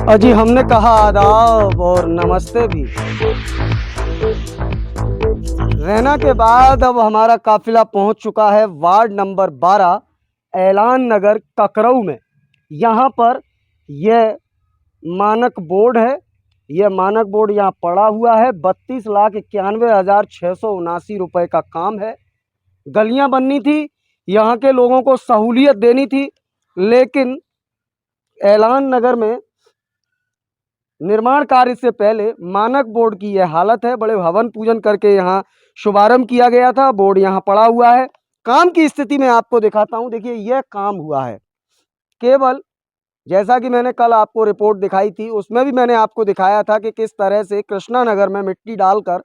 अजी हमने कहा आदाब और नमस्ते भी। रैना के बाद अब हमारा काफिला पहुंच चुका है वार्ड नंबर 12 ऐलान नगर ककरऊ में। यहाँ पर यह मानक बोर्ड है। यह मानक बोर्ड यहाँ पड़ा हुआ है। 32,91,679 रुपए का काम है। गलियां बननी थी, यहाँ के लोगों को सहूलियत देनी थी, लेकिन ऐलान नगर में निर्माण कार्य से पहले मानक बोर्ड की यह हालत है। बड़े हवन पूजन करके यहाँ शुभारंभ किया गया था। बोर्ड यहाँ पड़ा हुआ है। काम की स्थिति में आपको दिखाता हूँ। देखिए यह काम हुआ है। केवल जैसा कि मैंने कल आपको रिपोर्ट दिखाई थी, उसमें भी मैंने आपको दिखाया था कि किस तरह से कृष्णा नगर में मिट्टी डालकर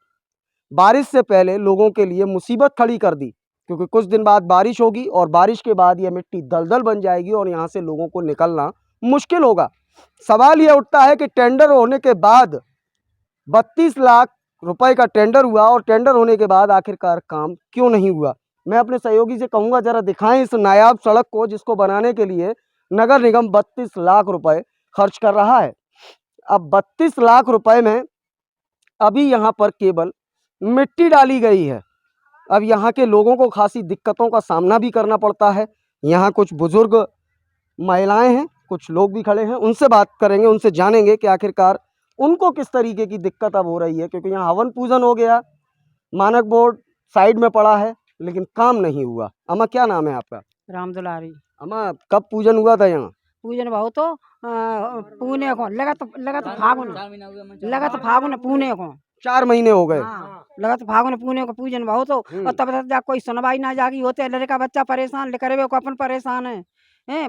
बारिश से पहले लोगों के लिए मुसीबत खड़ी कर दी, क्योंकि कुछ दिन बाद बारिश होगी और बारिश के बाद यह मिट्टी दलदल बन जाएगी और यहाँ से लोगों को निकलना मुश्किल होगा। सवाल यह उठता है कि टेंडर होने के बाद 32 लाख रुपए का टेंडर हुआ और टेंडर होने के बाद आखिरकार काम क्यों नहीं हुआ। मैं अपने सहयोगी से कहूँगा जरा दिखाएं इस नायाब सड़क को, जिसको बनाने के लिए नगर निगम 32 लाख रुपए खर्च कर रहा है। अब 32 लाख रुपए में अभी यहाँ पर केवल मिट्टी डाली गई है। अब यहाँ के लोगों को खासी दिक्कतों का सामना भी करना पड़ता है। यहाँ कुछ बुजुर्ग महिलाएं हैं, कुछ लोग भी खड़े हैं, उनसे बात करेंगे, उनसे जानेंगे कि आखिरकार उनको किस तरीके की दिक्कत अब हो रही है, क्योंकि यहाँ हवन पूजन हो गया, मानक बोर्ड साइड में पड़ा है, लेकिन काम नहीं हुआ। अम्मा क्या नाम है आपका? राम दुलारी। अम्मा कब पूजन हुआ था यहाँ? पूजन बहुत तो पुणे को लगा तो फागुन पुणे को 4 महीने हो गए। हाँ, लगा तो फागुन पुणे को पूजन बहुत हो और तब तक जा कोई सुनवाई ना जागी होते। लड़का बच्चा परेशान, लेकर को अपन परेशान है।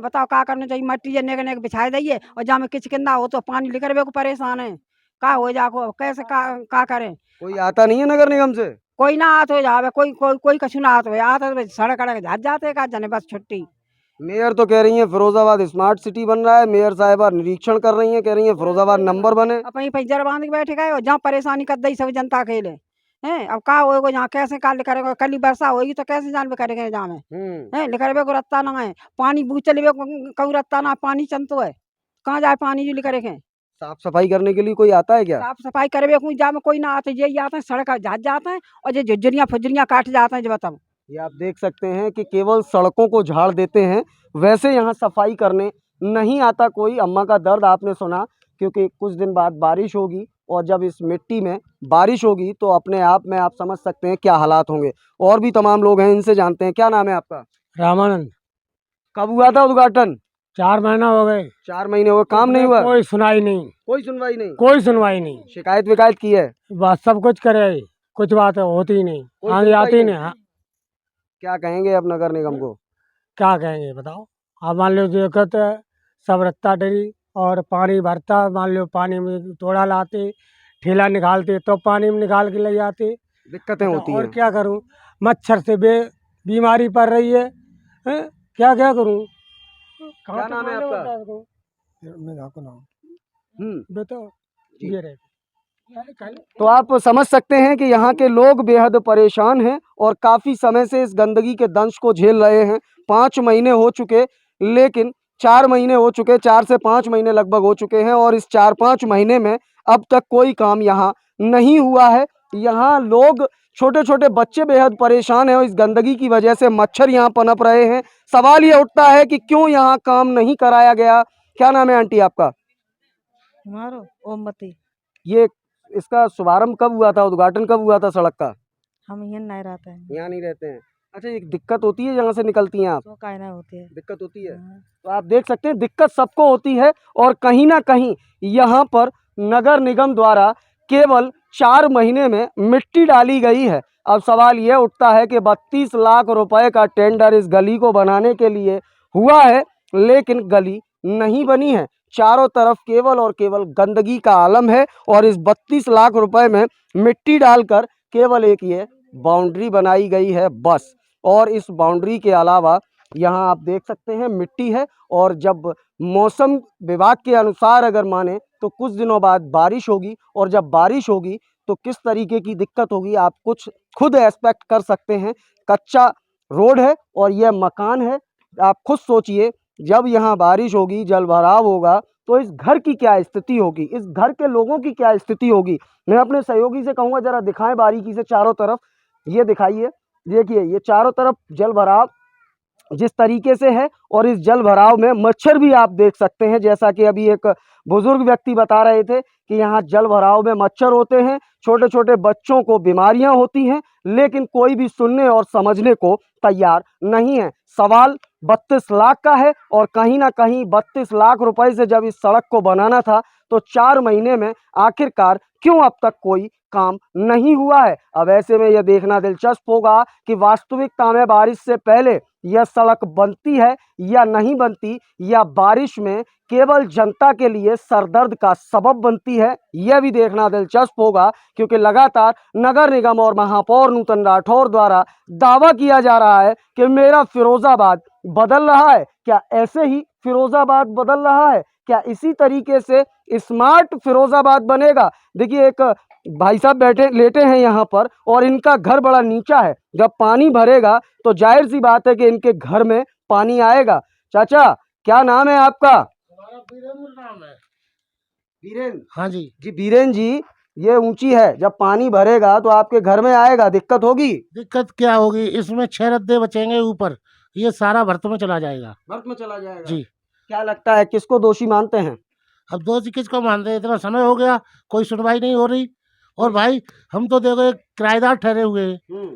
बताओ का करना चाहिए। मट्टी जने के बिछा दइए और जहाँ में किचकिंदा हो तो पानी लेकर को परेशान है। का हो जाको कैसे का करें? कोई आता नहीं है नगर निगम से? कोई ना आत हो जावे, कोई कछु ना आत हो आता सड़क अड़क झाट जाते का जने बस छुट्टी। मेयर तो कह रही है फिरोजाबाद स्मार्ट सिटी बन रहा है। मेयर साहिबा निरीक्षण कर रही हैं, कह रही हैं फिरोजाबाद नंबर बने। अपनी पैजर बांध के बैठे गए और जहाँ परेशानी कर दी सब जनता के लिए हैं। अब का होगा जहाँ कैसे काल करेगा? कल वर्षा होगी तो कैसे जानवे करेंगे जहाँ में है लिखरबे को रत्ता ना है। पानी बूझ चले कहूँ रत्ता ना पानी चंतो है। कहाँ जाए पानी जो लिखे? साफ सफाई करने के लिए कोई आता है क्या? साफ सफाई करवे को जहाँ में कोई ना आते, यही आते हैं सड़क झाट जाते हैं और ये झुझरियाँ फुजरियाँ काट जाते हैं। जो बताओ, ये आप देख सकते हैं कि केवल सड़कों को झाड़ देते हैं, वैसे यहाँ सफाई करने नहीं आता कोई। अम्मा का दर्द आपने सुना, क्योंकि कुछ दिन बाद बारिश होगी और जब इस मिट्टी में बारिश होगी तो अपने आप में आप समझ सकते हैं क्या हालात होंगे। और भी तमाम लोग हैं, इनसे जानते हैं। क्या नाम है आपका? रामानंद। कब हुआ था उद्घाटन? 4 महीना हो गए। 4 महीने हो गए, काम नहीं हुआ? कोई सुनाई नहीं। कोई सुनवाई नहीं? कोई सुनवाई नहीं। शिकायत विकायत की है? बस सब कुछ करे, कुछ बात होती ही नहीं, आगे आती नहीं। हाँ। क्या कहेंगे अब नगर निगम को? क्या कहेंगे बताओ? आप मान लो दिक्कत सब रत्ता डरी और पानी भरता, मान लो पानी में तोड़ा लाते, ठेला निकालते तो पानी में निकाल के ले जाते। दिक्कतें होती हैं। और क्या करूं? मच्छर से बीमारी पड़ रही है। क्या क्या करूं? क्या नाम है आपका? मेरा को नाम बताओ। ये रहे। तो आप समझ सकते हैं कि यहाँ के लोग बेहद परेशान हैं और काफ़ी समय से इस गंदगी के दंश को झेल रहे हैं। 5 महीने हो चुके, लेकिन 4 महीने हो चुके, 4 से 5 महीने लगभग हो चुके हैं और इस 4-5 महीने में अब तक कोई काम यहाँ नहीं हुआ है। यहाँ लोग, छोटे छोटे बच्चे बेहद परेशान हैं और इस गंदगी की वजह से मच्छर यहाँ पनप रहे हैं। सवाल ये उठता है कि क्यों यहाँ काम नहीं कराया गया। क्या नाम है आंटी आपका? ओमवती। ये इसका शुभारंभ कब हुआ था, उद्घाटन कब हुआ था सड़क का? हम यहाँ नहीं रहते हैं। यहाँ नहीं रहते हैं। अच्छा, एक दिक्कत होती है जहाँ से निकलती हैं आप? तो काय ना होती है, दिक्कत होती है। तो आप देख सकते हैं दिक्कत सबको होती है और कहीं ना कहीं यहाँ पर नगर निगम द्वारा केवल 4 महीने में मिट्टी डाली गई है। अब सवाल यह उठता है कि 32 लाख रुपए का टेंडर इस गली को बनाने के लिए हुआ है, लेकिन गली नहीं बनी है। चारों तरफ केवल और केवल गंदगी का आलम है और इस 32 लाख रुपए में मिट्टी डालकर केवल एक ये बाउंड्री बनाई गई है बस। और इस बाउंड्री के अलावा यहाँ आप देख सकते हैं मिट्टी है। और जब मौसम विभाग के अनुसार अगर माने तो कुछ दिनों बाद बारिश होगी और जब बारिश होगी तो किस तरीके की दिक्कत होगी आप कुछ खुद एक्सपेक्ट कर सकते हैं। कच्चा रोड है और यह मकान है। आप खुद सोचिए, जब यहाँ बारिश होगी, जल भराव होगा तो इस घर की क्या स्थिति होगी, इस घर के लोगों की क्या स्थिति होगी। मैं अपने सहयोगी से कहूँगा जरा दिखाएं बारीकी से चारों तरफ, ये दिखाइए। देखिए ये चारों तरफ जल भराव जिस तरीके से है, और इस जल भराव में मच्छर भी आप देख सकते हैं, जैसा कि अभी एक बुजुर्ग व्यक्ति बता रहे थे कि यहाँ जल भराव में मच्छर होते हैं, छोटे छोटे बच्चों को बीमारियां होती हैं, लेकिन कोई भी सुनने और समझने को तैयार नहीं है। सवाल 32 लाख का है, और कहीं ना कहीं 32 लाख रुपए से जब इस सड़क को बनाना था तो 4 महीने में आखिरकार क्यों अब तक कोई काम नहीं हुआ है। अब ऐसे में यह देखना दिलचस्प होगा कि वास्तविकता में बारिश से पहले यह सड़क बनती है या नहीं बनती, या बारिश में केवल जनता के लिए सरदर्द का सबब बनती है, यह भी देखना दिलचस्प होगा। क्योंकि लगातार नगर निगम और महापौर नूतन राठौर द्वारा दावा किया जा रहा है कि मेरा फिरोजाबाद बदल रहा है। क्या ऐसे ही फिरोजाबाद बदल रहा है? क्या इसी तरीके से स्मार्ट फिरोजाबाद बनेगा? देखिए एक भाई साहब बैठे लेटे हैं यहाँ पर, और इनका घर बड़ा नीचा है। जब पानी भरेगा तो जाहिर सी बात है कि इनके घर में पानी आएगा। चाचा क्या नाम है आपका? हमारा बीरेंद्र नाम है। बीरेन हाँ जी। जी, बीरेन जी ये ऊंची है, जब पानी भरेगा तो आपके घर में आएगा, दिक्कत होगी? दिक्कत क्या होगी, इसमें 6 रद्दे बचेंगे ऊपर, ये सारा भर्त में चला जाएगा। भर्त में चला जाएगा जी। क्या लगता है किसको दोषी मानते हैं? अब दोषी किसको मानते हैं, इतना समय हो गया कोई सुनवाई नहीं हो रही। और भाई हम तो देखो एक किराएदार ठहरे हुए हैं,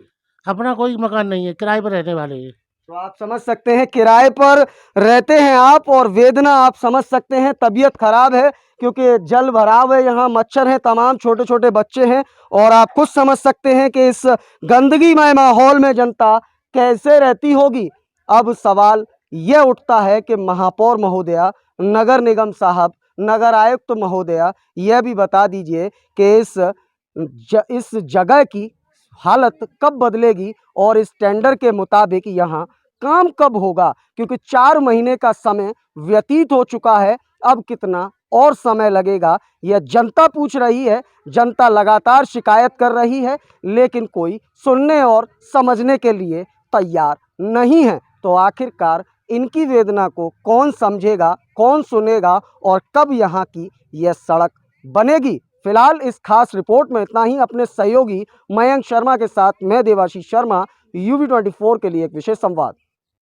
अपना कोई मकान नहीं है, किराए पर रहने वाले हैं। तो आप समझ सकते हैं किराए पर रहते हैं आप, और वेदना आप समझ सकते हैं, तबीयत खराब है क्योंकि जल भराव है, यहाँ मच्छर हैं, तमाम छोटे छोटे बच्चे हैं, और आप खुद समझ सकते हैं कि इस गंदगीमय माहौल में जनता कैसे रहती होगी। अब सवाल यह उठता है कि महापौर महोदया, नगर निगम साहब, नगर आयुक्त महोदया, यह भी बता दीजिए कि इस जगह की हालत कब बदलेगी और इस टेंडर के मुताबिक यहाँ काम कब होगा। क्योंकि 4 महीने का समय व्यतीत हो चुका है, अब कितना और समय लगेगा यह जनता पूछ रही है। जनता लगातार शिकायत कर रही है, लेकिन कोई सुनने और समझने के लिए तैयार नहीं है। तो आखिरकार इनकी वेदना को कौन समझेगा, कौन सुनेगा, और कब यहाँ की यह सड़क बनेगी। फिलहाल इस खास रिपोर्ट में इतना ही। अपने सहयोगी मयंक शर्मा के साथ मैं देवाशीष शर्मा, UV24 के लिए एक विशेष संवाद।